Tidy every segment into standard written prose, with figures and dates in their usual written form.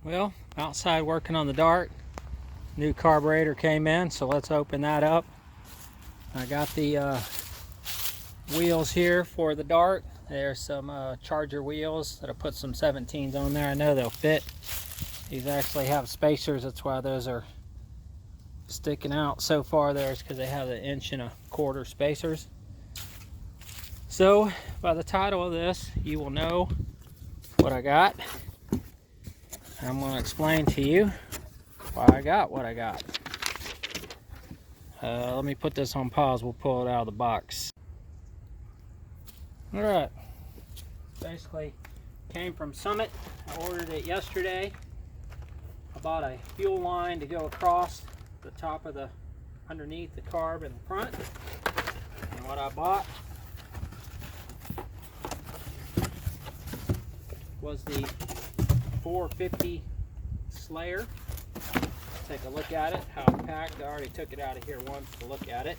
Well, outside working on the Dart. New carburetor came in, so let's open that up. I got the wheels here for the Dart. There's some Charger wheels that I put some 17s on there. I know they'll fit. These actually have spacers, that's why those are sticking out so far there, is because they have the 1.25 inch spacers. So by the title of this, you will know what I got. I'm going to explain to you why I got what I got. Let me put this on pause. We'll pull it out of the box. Alright, basically came from Summit. I ordered it yesterday. I bought a fuel line to go across the top of the, underneath the carb in the front. And what I bought was the 450 Slayer. Take a look at it, how it's packed. I already took it out of here once to look at it.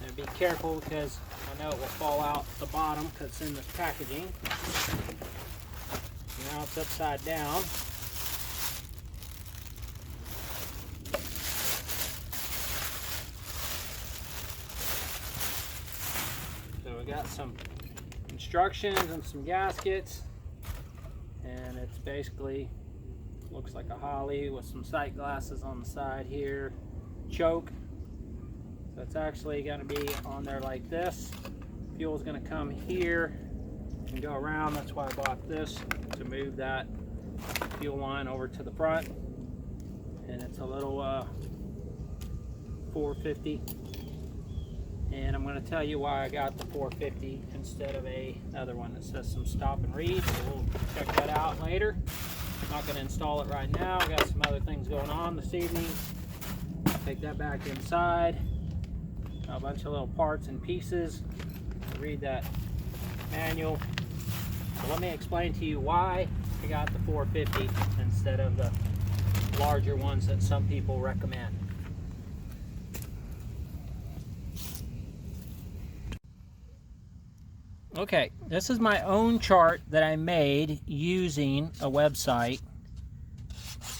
And be careful because I know it will fall out the bottom because it's in this packaging. Now it's upside down. So we got some instructions and some gaskets, and it's basically looks like a Holly with some sight glasses on the side here, choke. So it's actually going to be on there like this. Fuel is going to come here and go around. That's why I bought this, to move that fuel line over to the front. And it's a little 450. And I'm going to tell you why I got the 450 instead of another one that says some stop and read. So we'll check that out later. I'm not going to install it right now. I got some other things going on this evening. Take that back inside. A bunch of little parts and pieces. Read that manual. So let me explain to you why I got the 450 instead of the larger ones that some people recommend. Okay, this is my own chart that I made using a website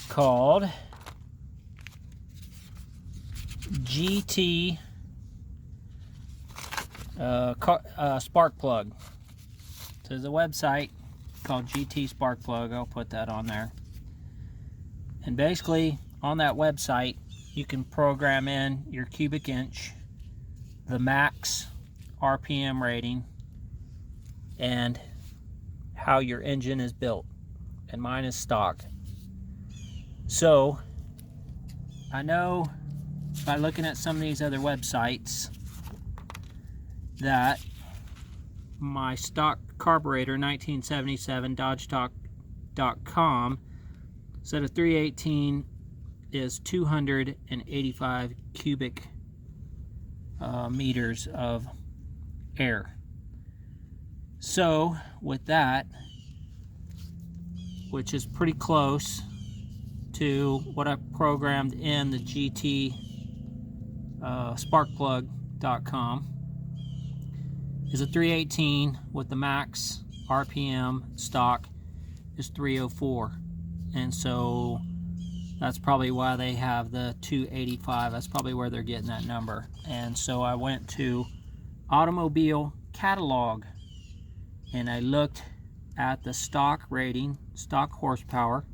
called GT Spark Plug. So there's a website called GT Spark Plug. I'll put that on there. And basically on that website you can program in your cubic inch, the max RPM rating, and how your engine is built. And mine is stock. So I know by looking at some of these other websites that my stock carburetor 1977 dodgetalk.com said a 318 is 285 cubic meters of air. So with that, which is pretty close to what I programmed in the GT sparkplug.com, is a 318 with the max RPM stock is 304. And so that's probably why they have the 285. That's probably where they're getting that number. And so I went to Automobile Catalog and I looked at the stock rating, stock horsepower,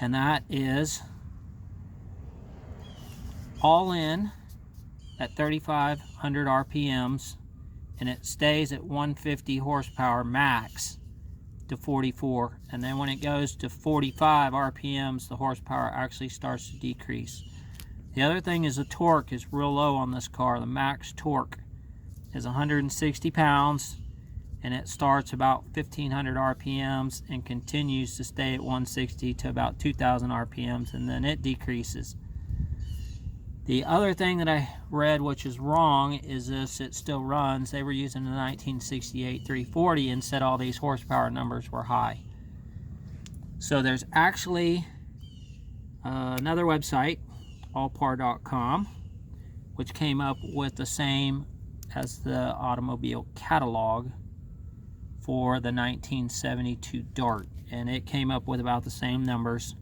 and that is all in at 3,500 RPMs, and it stays at 150 horsepower max to 44. And then when it goes to 45 RPMs, the horsepower actually starts to decrease. The other thing is the torque is real low on this car. The max torque is 160 pounds, and it starts about 1,500 RPMs and continues to stay at 160 to about 2,000 RPMs, and then it decreases. The other thing that I read, which is wrong, is this: it still runs. They were using the 1968 340 and said all these horsepower numbers were high. So there's actually another website, allpar.com, which came up with the same as the Automobile Catalog for the 1972 Dart, and it came up with about the same numbers,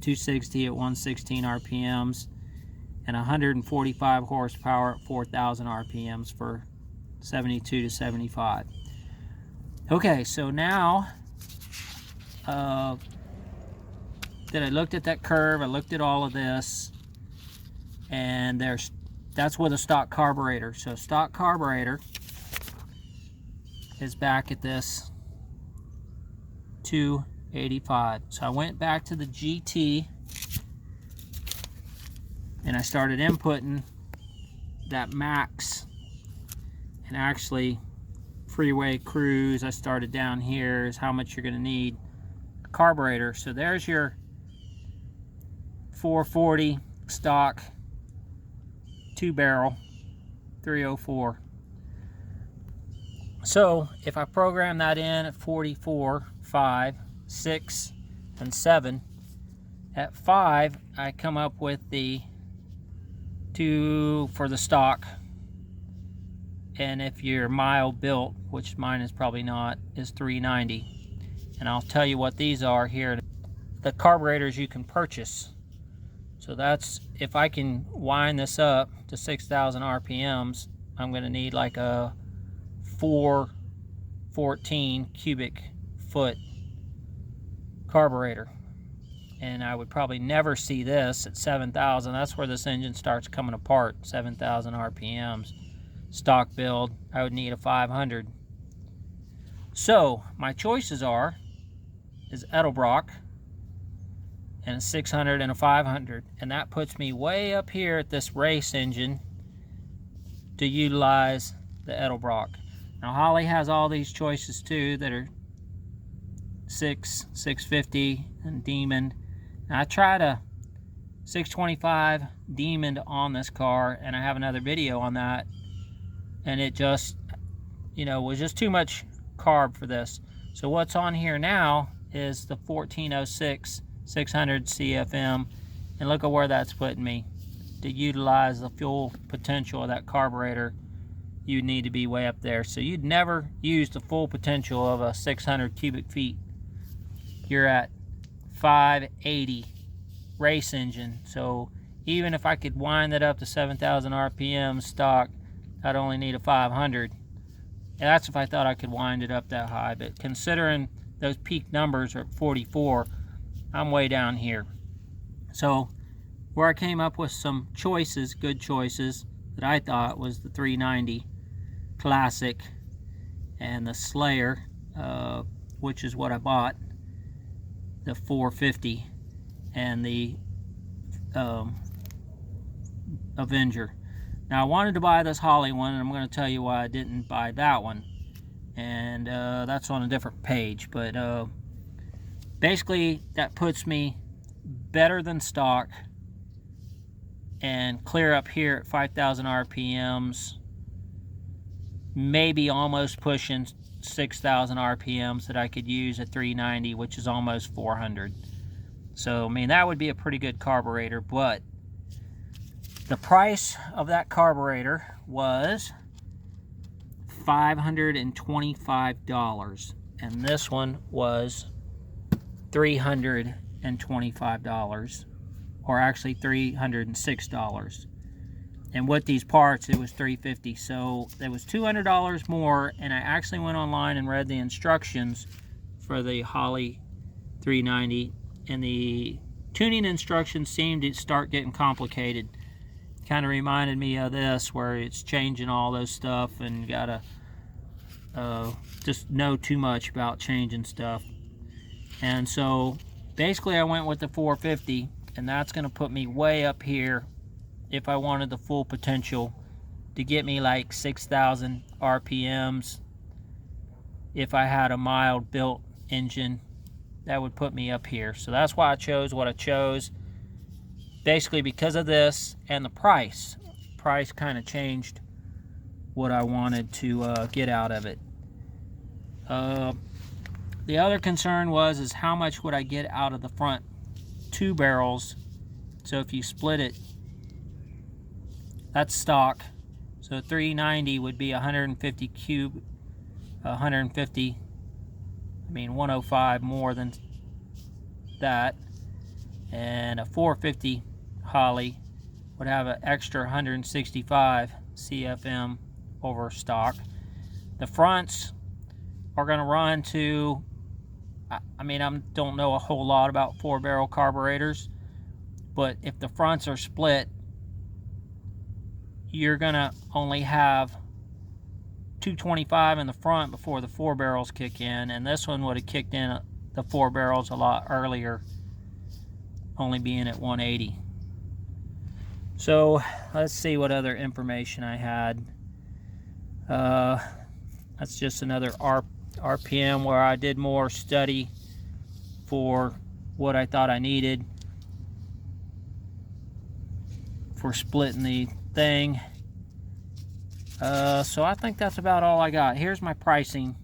260 at 116 RPMs and 145 horsepower at 4,000 RPMs for 72 to 75. Okay, so now that I looked at that curve, I looked at all of this, and that's with a stock carburetor. So stock carburetor is back at this 285. So I went back to the GT and I started inputting that max, and actually freeway cruise, I started down here, is how much you're going to need a carburetor. So there's your 440 stock 2-barrel 304. So if I program that in at 44, 5, 6, and 7, at 5 I come up with the 2 for the stock, and if you're mild built, which mine is probably not, is 390. And I'll tell you what these are here, the carburetors you can purchase. So that's, if I can wind this up to 6,000 RPMs, I'm going to need like a 414 cubic foot carburetor, and I would probably never see this at 7,000. That's where this engine starts coming apart, 7,000 RPMs. Stock build, I would need a 500. So my choices is Edelbrock and a 600 and a 500, and that puts me way up here at this race engine to utilize the Edelbrock. Now Holley has all these choices too that are 650 and Demon. Now I tried a 625 Demon on this car, and I have another video on that, and it just, you know, was just too much carb for this. So what's on here now is the 1406 600 CFM, and look at where that's putting me. To utilize the full potential of that carburetor, you need to be way up there. So you'd never use the full potential of a 600 cubic feet. You're at 580 race engine. So even if I could wind it up to 7,000 RPM stock, I'd only need a 500. And that's if I thought I could wind it up that high. But considering those peak numbers are at 44, I'm way down here. So where I came up with some choices, good choices, that I thought was the 390 Classic and the Slayer, which is what I bought, the 450, and the Avenger. Now I wanted to buy this Holley one, and I'm going to tell you why I didn't buy that one, and that's on a different page. But basically that puts me better than stock and clear up here at 5,000 RPMs, maybe almost pushing 6,000 RPMs that I could use at 390, which is almost 400. So I mean, that would be a pretty good carburetor. But the price of that carburetor was $525, and this one was $325, or actually $306. And with these parts, it was $350. So it was $200 more, and I actually went online and read the instructions for the Holley 390, and the tuning instructions seemed to start getting complicated. Kind of reminded me of this, where it's changing all those stuff, and you gotta just know too much about changing stuff. And so basically I went with the 450, and that's going to put me way up here if I wanted the full potential to get me like 6,000 RPMs. If I had a mild built engine, that would put me up here. So that's why I chose what I chose, basically because of this and the price. Price kind of changed what I wanted to get out of it. The other concern is how much would I get out of the front 2 barrels. So if you split it, that's stock. So 390 would be 150 mean 105 more than that. And a 450 Holley would have an extra 165 CFM over stock. The fronts are going to run to, I mean, I don't know a whole lot about 4-barrel carburetors, but if the fronts are split, you're going to only have 225 in the front before the 4 barrels kick in, and this one would have kicked in the 4 barrels a lot earlier, only being at 180. So let's see what other information I had. That's just another RPM where I did more study for what I thought I needed for splitting the thing. So I think that's about all I got. Here's my pricing.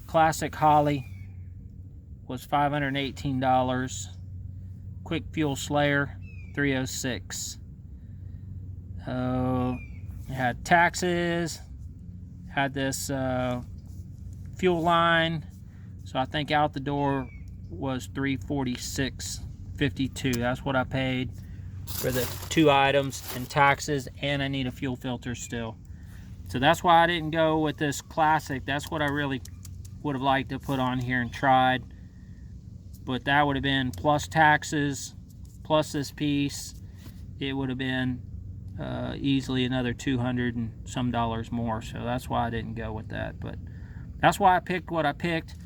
Classic Holley was $518. Quick Fuel Slayer, $306. Had taxes, had this fuel line, so I think out the door was $346.52. That's what I paid for the 2 items and taxes, and I need a fuel filter still. So that's why I didn't go with this Classic. That's what I really would have liked to put on here and tried, but that would have been plus taxes, plus this piece. It would have been easily another $200 and some more, so that's why I didn't go with that. But that's why I picked what I picked.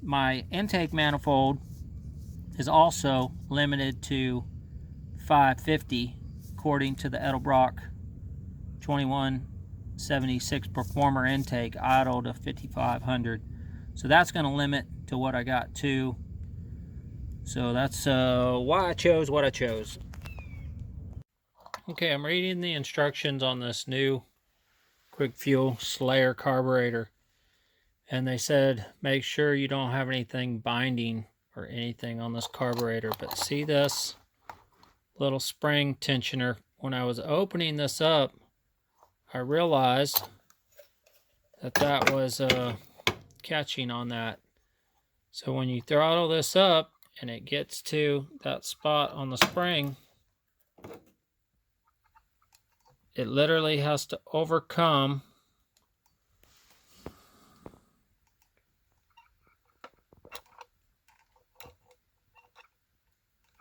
My intake manifold is also limited to 550 according to the Edelbrock 2176 Performer intake, idle to 5500. So that's going to limit to what I got too. So that's why I chose what I chose. Okay, I'm reading the instructions on this new Quick Fuel Slayer carburetor, and they said make sure you don't have anything binding or anything on this carburetor. But see this little spring tensioner? When I was opening this up, I realized that that was catching on that. So when you throttle this up and it gets to that spot on the spring, it literally has to overcome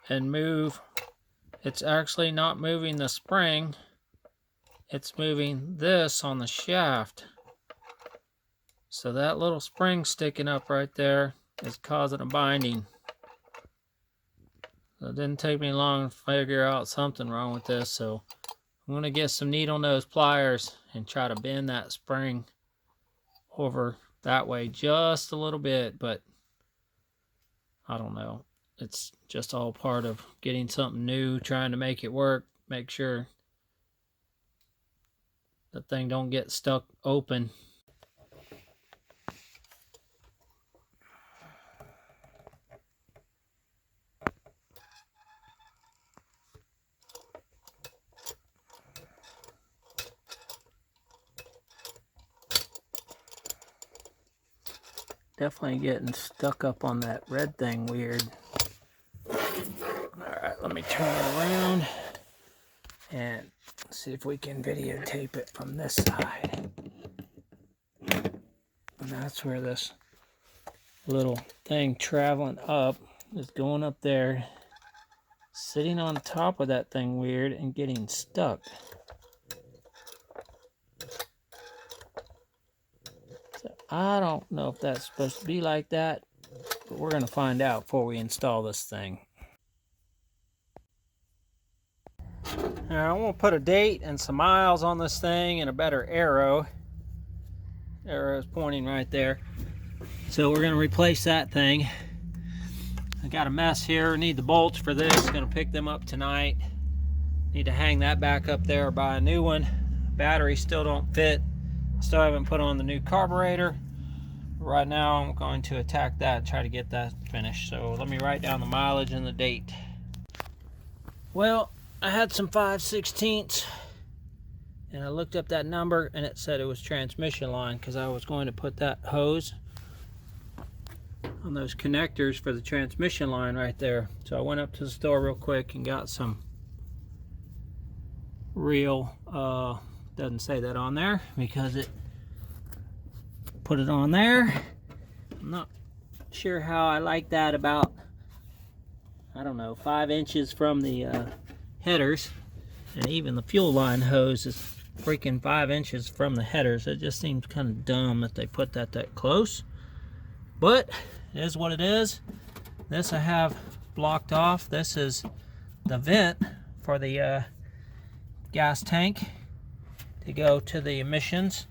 and move. It's actually not moving the spring, it's moving this on the shaft. So that little spring sticking up right there is causing a binding. So it didn't take me long to figure out something wrong with this, so I'm going to get some needle nose pliers and try to bend that spring over that way just a little bit, but I don't know. It's just all part of getting something new, trying to make it work, make sure the thing don't get stuck open. Definitely getting stuck up on that red thing weird. Alright, let me turn it around and see if we can videotape it from this side. And that's where this little thing traveling up is going up there, sitting on top of that thing weird and getting stuck. So I don't know if that's supposed to be like that, but we're going to find out before we install this thing. Now I want to put a date and some miles on this thing and a better arrow. Arrow is pointing right there. So we're going to replace that thing. I got a mess here. Need the bolts for this. Going to pick them up tonight. Need to hang that back up there or buy a new one. Batteries still don't fit. Still haven't put on the new carburetor. Right now I'm going to attack that and try to get that finished. So let me write down the mileage and the date. Well, I had some 5/16 and I looked up that number and it said it was transmission line because I was going to put that hose on those connectors for the transmission line right there. So I went up to the store real quick and got some real, doesn't say that on there because it put it on there. I'm not sure how I like that, about, I don't know, 5 inches from the headers. And even the fuel line hose is freaking 5 inches from the headers. It just seems kind of dumb that they put that close. But it is what it is. This I have blocked off. This is the vent for the gas tank to go to the emissions.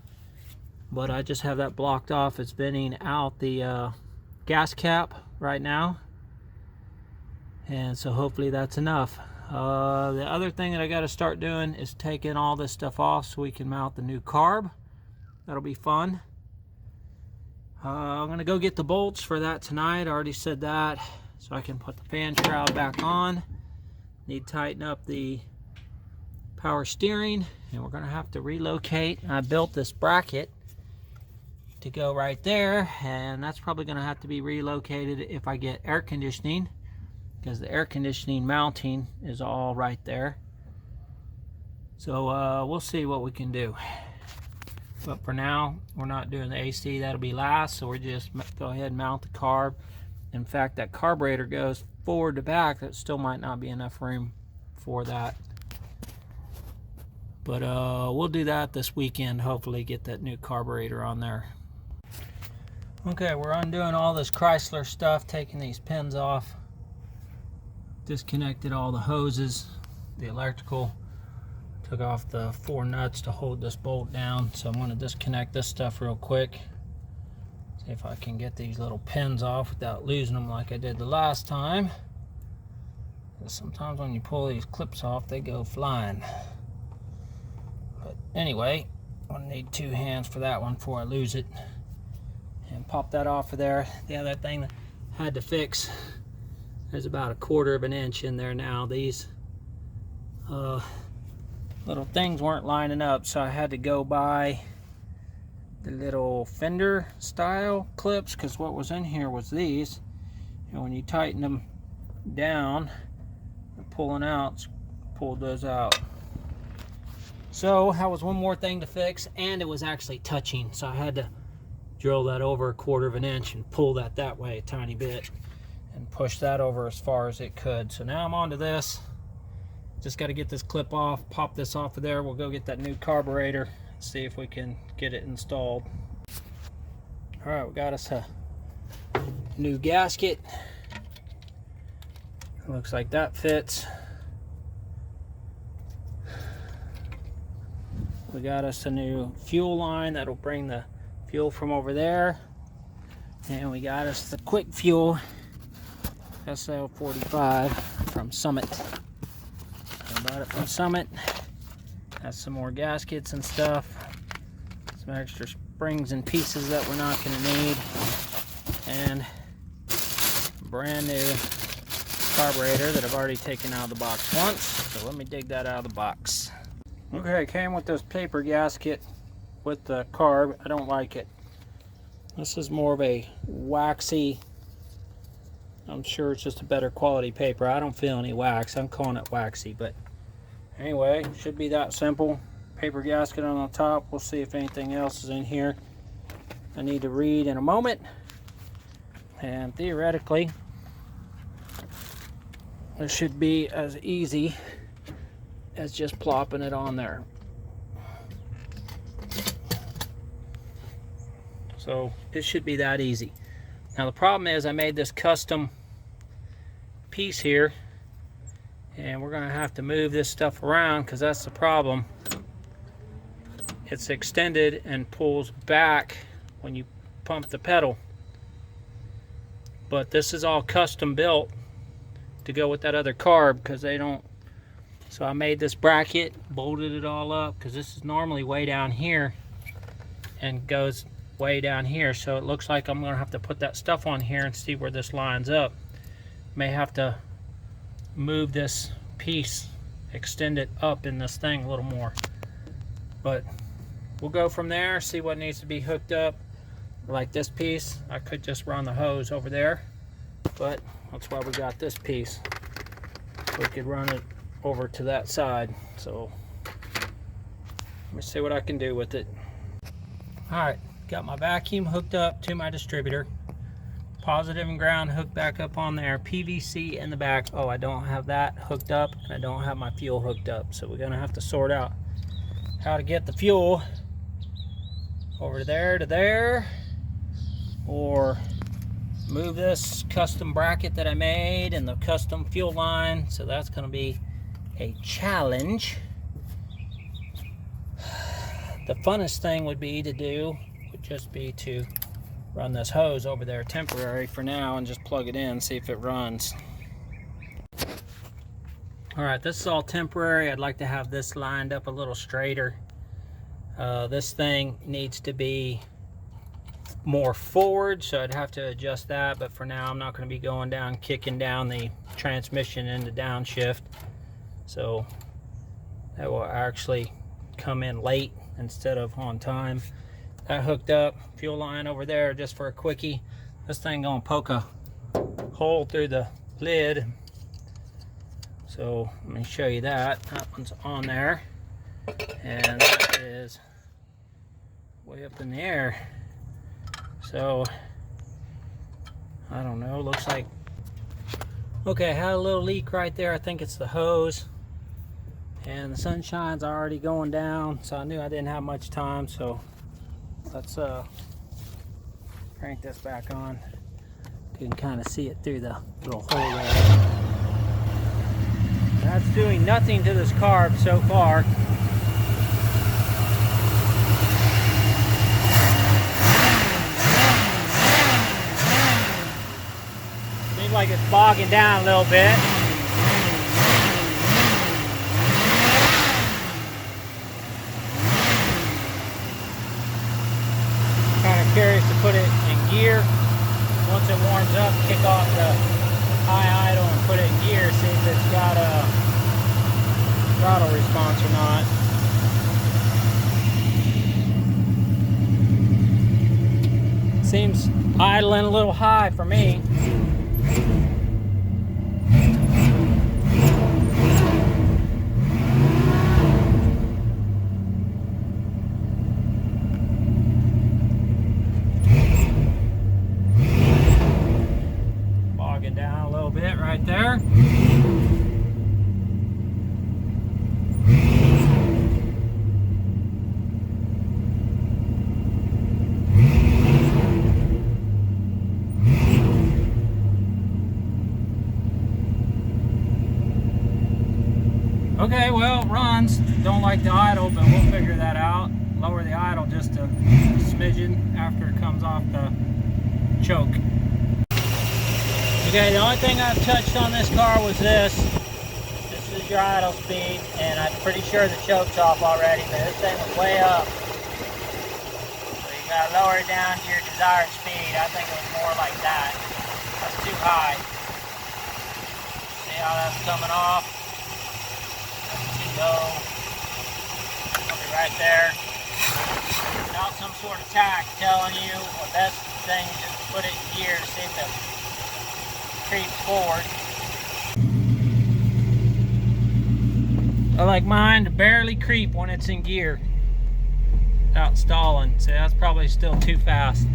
But I just have that blocked off. It's venting out the gas cap right now. And so hopefully that's enough. The other thing that I got to start doing is taking all this stuff off so we can mount the new carb. That'll be fun. I'm going to go get the bolts for that tonight. I already said that. So I can put the fan shroud back on. Need to tighten up the power steering. And we're going to have to relocate. I built this bracket to go right there. And that's probably going to have to be relocated if I get air conditioning, because the air conditioning mounting is all right there. So we'll see what we can do. But for now, we're not doing the AC. That'll be last. So we're just go ahead and mount the carb. In fact, that carburetor goes forward to back. That still might not be enough room for that. But we'll do that this weekend. Hopefully get that new carburetor on there. Okay, we're undoing all this Chrysler stuff, taking these pins off. Disconnected all the hoses, the electrical. Took off the 4 nuts to hold this bolt down. So I'm going to disconnect this stuff real quick. See if I can get these little pins off without losing them like I did the last time. Sometimes when you pull these clips off, they go flying. But anyway, I'm going to need 2 hands for that one before I lose it. And pop that off of there. The other thing that I had to fix, there's about 1/4 of an inch in there now. These little things weren't lining up, so I had to go buy the little fender style clips, because what was in here was these, and when you tighten them down and pulling out, pulled those out. So that was one more thing to fix, and it was actually touching, so I had to drill that over 1/4 of an inch and pull that way a tiny bit and push that over as far as it could. So now I'm on to this. Just got to get this clip off, pop this off of there. We'll go get that new carburetor, see if we can get it installed. All right, we got us a new gasket. Looks like that fits. We got us a new fuel line that'll bring the fuel from over there. And we got us the quick fuel SL-45 from Summit. I bought it from Summit. Has some more gaskets and stuff. Some extra springs and pieces that we're not going to need. And a brand new carburetor that I've already taken out of the box once. So let me dig that out of the box. Okay, it came with this paper gasket with the carb. I don't like it. This is more of a waxy, I'm sure it's just a better quality paper. I don't feel any wax. I'm calling it waxy, but anyway, should be that simple. Paper gasket on the top. We'll see if anything else is in here I need to read in a moment. And theoretically, it should be as easy as just plopping it on there. So it should be that easy. Now the problem is I made this custom piece here, and we're going to have to move this stuff around because that's the problem. It's extended and pulls back when you pump the pedal. But this is all custom built to go with that other carb because they don't. So I made this bracket, bolted it all up because this is normally way down here and goes way down here. So it looks like I'm going to have to put that stuff on here and see where this lines up. May have to move this piece, extend it up in this thing a little more. But we'll go from there, see what needs to be hooked up. Like this piece, I could just run the hose over there, but that's why we got this piece. We could run it over to that side. So let me see what I can do with it. Alright, got my vacuum hooked up to my distributor. Positive and ground hooked back up on there. PVC in the back. Oh, I don't have that hooked up, and I don't have my fuel hooked up. So we're gonna have to sort out how to get the fuel over there to there, or move this custom bracket that I made and the custom fuel line. So that's gonna be a challenge. The funnest thing would just be to run this hose over there temporary for now and just plug it in, see if it runs. Alright, this is all temporary. I'd like to have this lined up a little straighter. This thing needs to be more forward, so I'd have to adjust that, but for now I'm not going to be going down, kicking down the transmission into downshift. So that will actually come in late instead of on time. That hooked up, fuel line over there just for a quickie. This thing gonna poke a hole through the lid. So let me show you that. That one's on there, and that is way up in the air. So I don't know, looks like, okay, I had a little leak right there. I think it's the hose, and the sunshine's already going down, so I knew I didn't have much time. So let's crank this back on. You can kind of see it through the little hole there. That's doing nothing to this carb so far. Seems like it's bogging down a little bit. Kind of curious to put it in gear. Once it warms up, kick off the high idle and put it in gear, see if it's got a throttle response or not. Seems idling a little high for me. Bogging down a little bit right there. Okay, well, it runs. Don't like the idle, but we'll figure that out. Lower the idle just a smidgen after it comes off the choke. Okay, the only thing I've touched on this car was this. This is your idle speed, and I'm pretty sure the choke's off already, but this thing was way up. So you gotta lower it down to your desired speed. I think it was more like that. That's too high. See how that's coming off? Low. It'll be right there. Without some sort of tack telling you, or best thing is just put it in gear to see if it creeps forward. I like mine to barely creep when it's in gear, without stalling. So that's probably still too fast.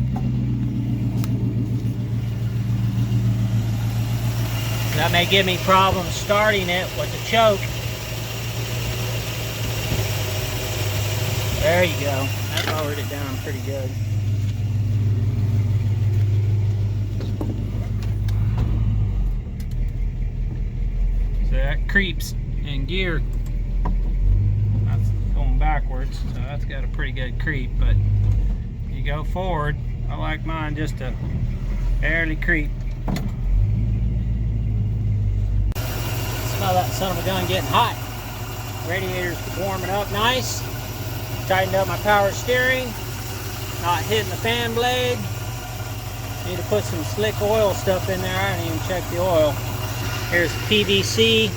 That may give me problems starting it with the choke. There you go. That lowered it down pretty good. So that creeps in gear. That's going backwards, so that's got a pretty good creep, but you go forward, I like mine just to barely creep. Smell that son of a gun getting hot. Radiator's warming up nice. Tightened up my power steering, not hitting the fan blade. Need to put some slick oil stuff in there. I didn't even check the oil. Here's PVC.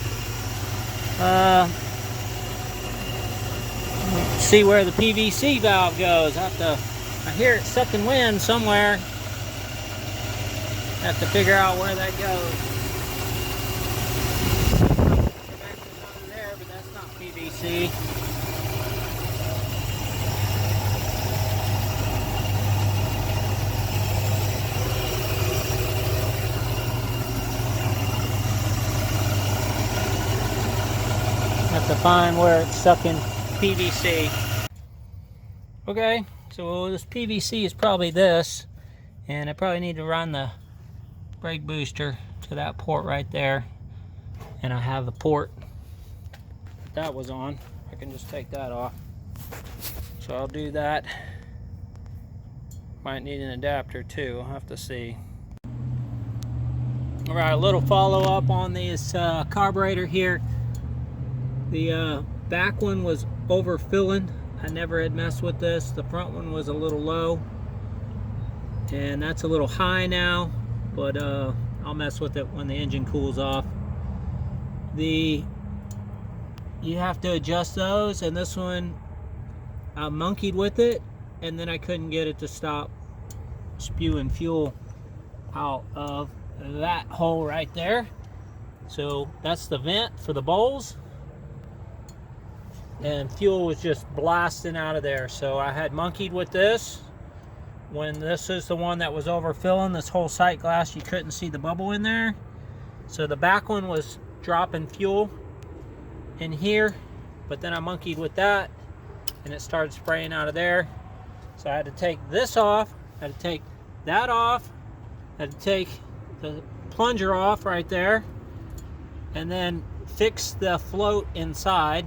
See where the PVC valve goes. I have to I hear it sucking wind somewhere. Have to figure out where that goes. Connected under there, but that's not PVC. Have to find where it's sucking PVC. Okay, so this PVC is probably this, and I probably need to run the brake booster to that port right there, and I have the port that was on. I can just take that off, so I'll do that. Might need an adapter too, I'll have to see. All right, a little follow-up on this carburetor here. The back one was overfilling. I never had messed with this. The front one was a little low, and that's a little high now, but I'll mess with it when the engine cools off. You have to adjust those, and this one I monkeyed with it, and then I couldn't get it to stop spewing fuel out of that hole right there. So that's the vent for the bowls, and fuel was just blasting out of there. So I had monkeyed with this. When this is the one that was overfilling, this whole sight glass, you couldn't see the bubble in there. So the back one was dropping fuel in here, but then I monkeyed with that, and it started spraying out of there. So I had to take this off, I had to take that off, I had to take the plunger off right there, and then fix the float inside.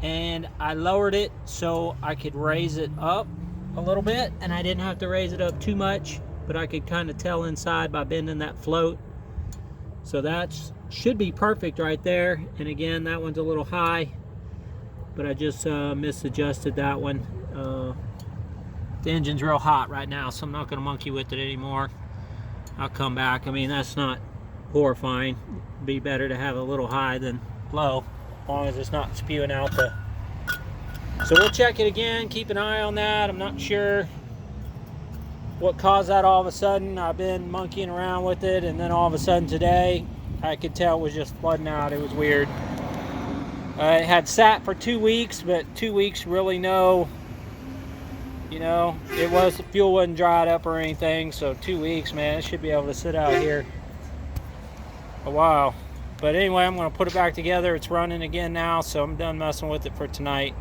And I lowered it so I could raise it up a little bit, and I didn't have to raise it up too much, but I could kind of tell inside by bending that float. So that should be perfect right there. And again, that one's a little high, but I just misadjusted that one. The engine's real hot right now, so I'm not going to monkey with it anymore. I'll come back. I mean, that's not horrifying. It'd be better to have a little high than low, as long as it's not spewing out the... So we'll check it again, keep an eye on that. I'm not sure what caused that all of a sudden. I've been monkeying around with it, and then all of a sudden today, I could tell it was just flooding out. It was weird. It had sat for 2 weeks, but 2 weeks really no, you know, the fuel wasn't dried up or anything. So 2 weeks, man, it should be able to sit out here a while. But anyway, I'm going to put it back together. It's running again now, so I'm done messing with it for tonight.